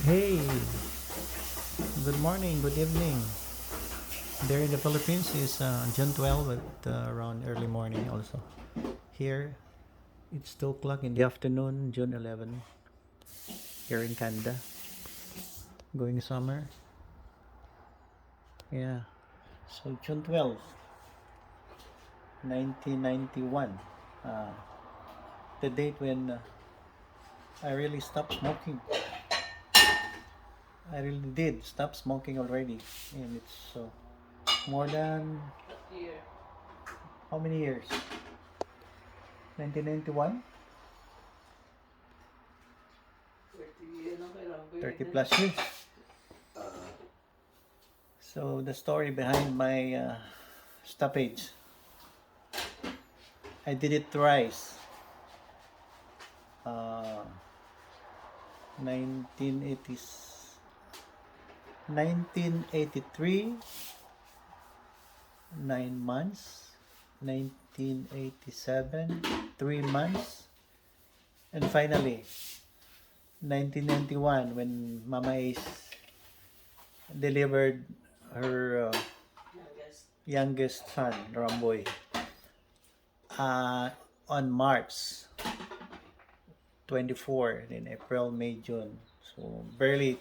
Hey, good morning, good evening. There in the Philippines is June 12 at around early morning also. Here it's 2 o'clock in the afternoon, June 11, here in Canada. Going summer. Yeah. So June 12, 1991. Uh, the date when I really stopped smoking. I really did stop smoking already. And it's more than how many years? 1991? 30 plus years. So the story behind my stoppage, I did it thrice. 1980s, 1983, 9 months, 1987, 3 months, and finally 1991 when Mama Ace delivered her youngest son, Ramboy, uh, on March 24, in April, May, June. So barely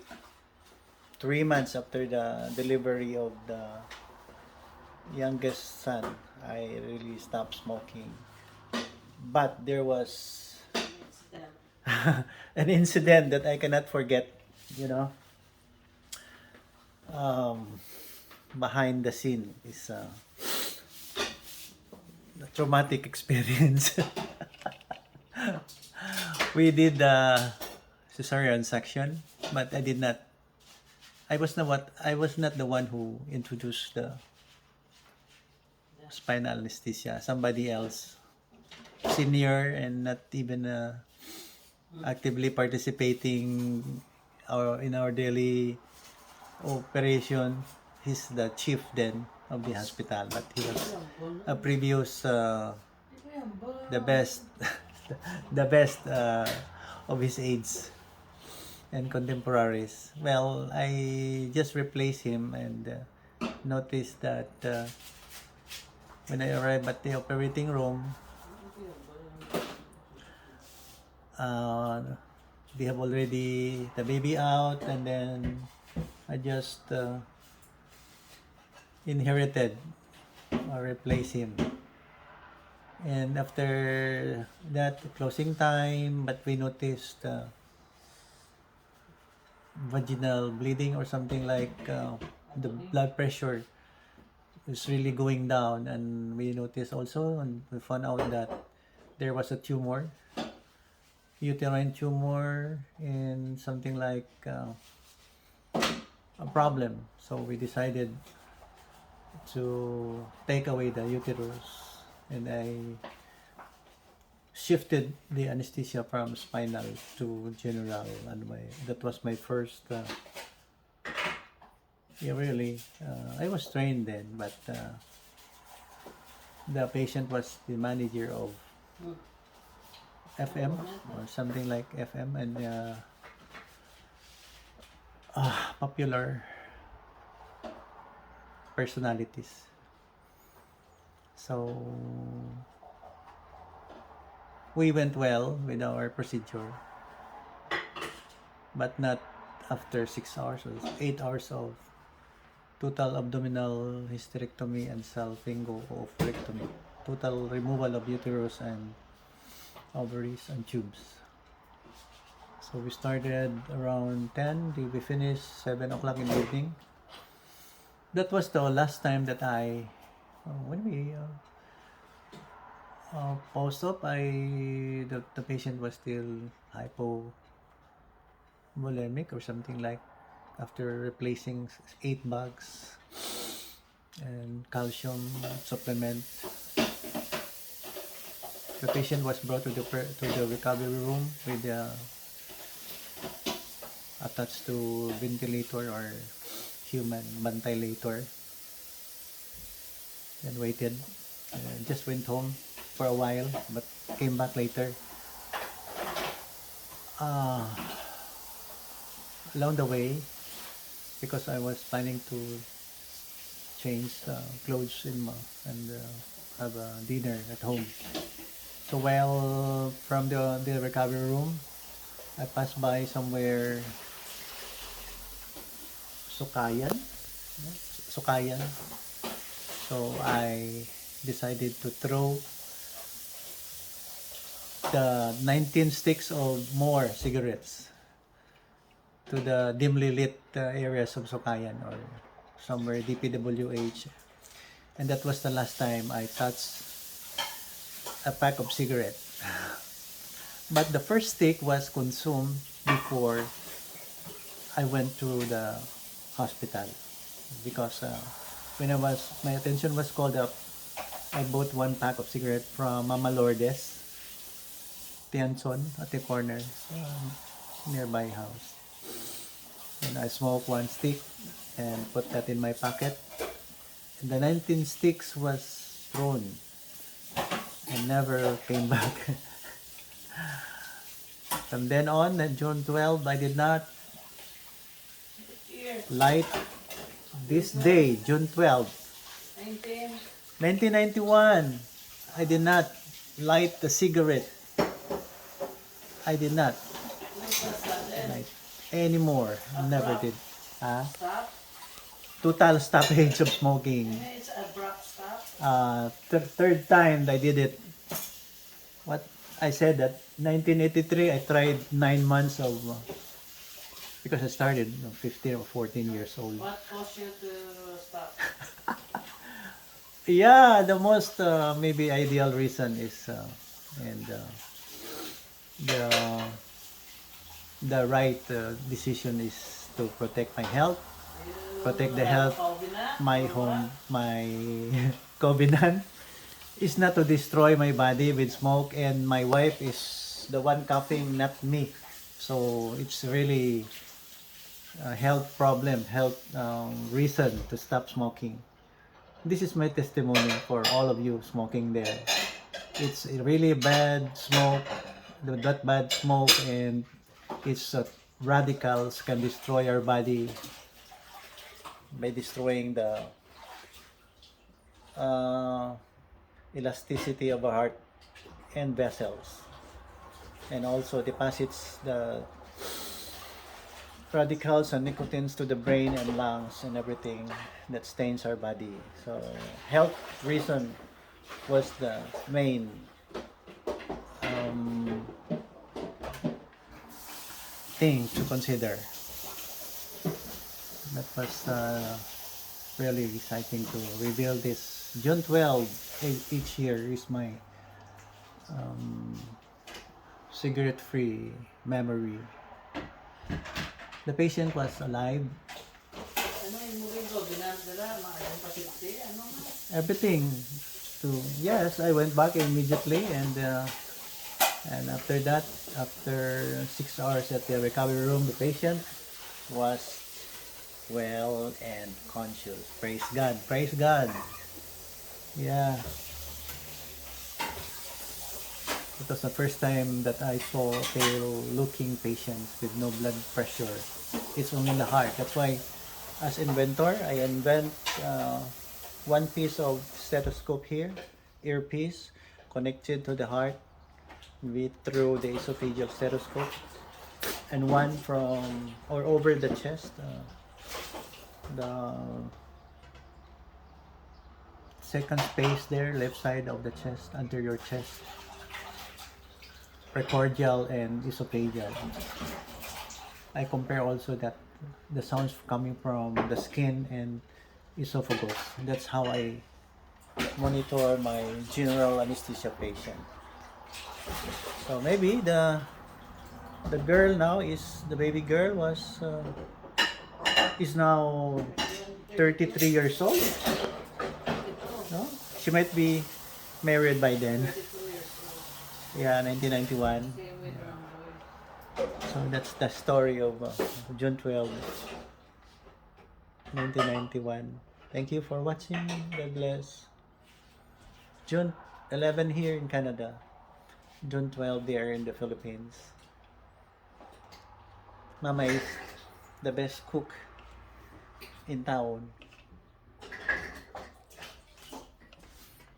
3 months after the delivery of the youngest son, I really stopped smoking. But there was an incident that I cannot forget, you know. Um, Behind the scene is a traumatic experience. We did the cesarean section, but I was not the one who introduced the spinal anesthesia. Somebody else, senior and not even actively participating in our daily operation. He's the chief then of the hospital, but he was a previous the best the best of his age and contemporaries. Well, I just replaced him and noticed that when I arrived at the operating room, uh, they have already the baby out, and then I just inherited or replaced him. And after that closing time, but we noticed vaginal bleeding or something like the blood pressure is really going down, and we noticed also and we found out that there was a tumor, uterine tumor, and something like a problem. So we decided to take away the uterus, and I shifted the anesthesia from spinal to general, and that was my first yeah, really I was trained then, but the patient was the manager of FM or something like FM, and popular personalities. So we went well with our procedure, but not after 6 hours or 8 hours of total abdominal hysterectomy and salpingo-oophorectomy, total removal of uterus and ovaries and tubes. So we started around 10, we finished 7 o'clock in the evening. That was the last time that when we post-op, the patient was still hypovolemic or something like, after replacing 8 bags and calcium supplement. The patient was brought to the recovery room with attached to ventilator or human ventilator, and waited. Just went home for a while, but came back later. along the way, because I was planning to change clothes and have a dinner at home. So while from the recovery room, I passed by somewhere Sukayan. Sukayan. So I decided to throw the 19 sticks or more cigarettes to the dimly lit areas of Sukayan or somewhere DPWH. And that was the last time I touched a pack of cigarettes. But the first stick was consumed before I went to the hospital, because when my attention was called up, I bought one pack of cigarette from Mama Lourdes, Tianson, at the corner, nearby house. And I smoked one stick and put that in my pocket. And the 19 sticks was thrown and never came back. From then on, June 12, I did not light this day, June 12, 1991. I did not light the cigarette. I did not light anymore. Never did. Total stoppage of smoking. Third time I did it. What I said that 1983 I tried 9 months of because I started 15 or 14 years old. What caused you to stop? Yeah, the most maybe ideal reason is and the right decision is to protect my health, protect the health, my home, my covenant is not to destroy my body with smoke, and my wife is the one coughing, not me. So it's really a health problem, health reason to stop smoking. This is my testimony for all of you smoking there. It's a really bad smoke, that bad smoke, and its radicals can destroy our body by destroying the uh, elasticity of our heart and vessels, and also deposits the radicals and nicotines to the brain and lungs and everything that stains our body. So health reason was the main thing to consider. That was really exciting to reveal this. June 12 each year is my cigarette-free memory. The patient was alive. Everything. Yes, I went back immediately, and after that, after 6 hours at the recovery room, the patient was well and conscious. Praise God. Praise God. Yeah. It was the first time that I saw pale-looking patients with no blood pressure. It's only in the heart. That's why, as inventor, I invent one piece of stethoscope here, earpiece, connected to the heart through the esophageal stethoscope, and one from or over the chest, the second space there, left side of the chest, under your chest, precordial and esophageal. I compare also that the sounds coming from the skin and esophagus. That's how I monitor my general anesthesia patient. So maybe the girl now is the baby girl is now 33 years old. No? She might be married by then. Yeah, 1991. So that's the story of June 12, 1991. Thank you for watching. God bless. June 11 here in Canada. June 12 there in the Philippines. Mama is the best cook in town.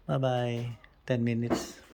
Bye-bye. 10 minutes.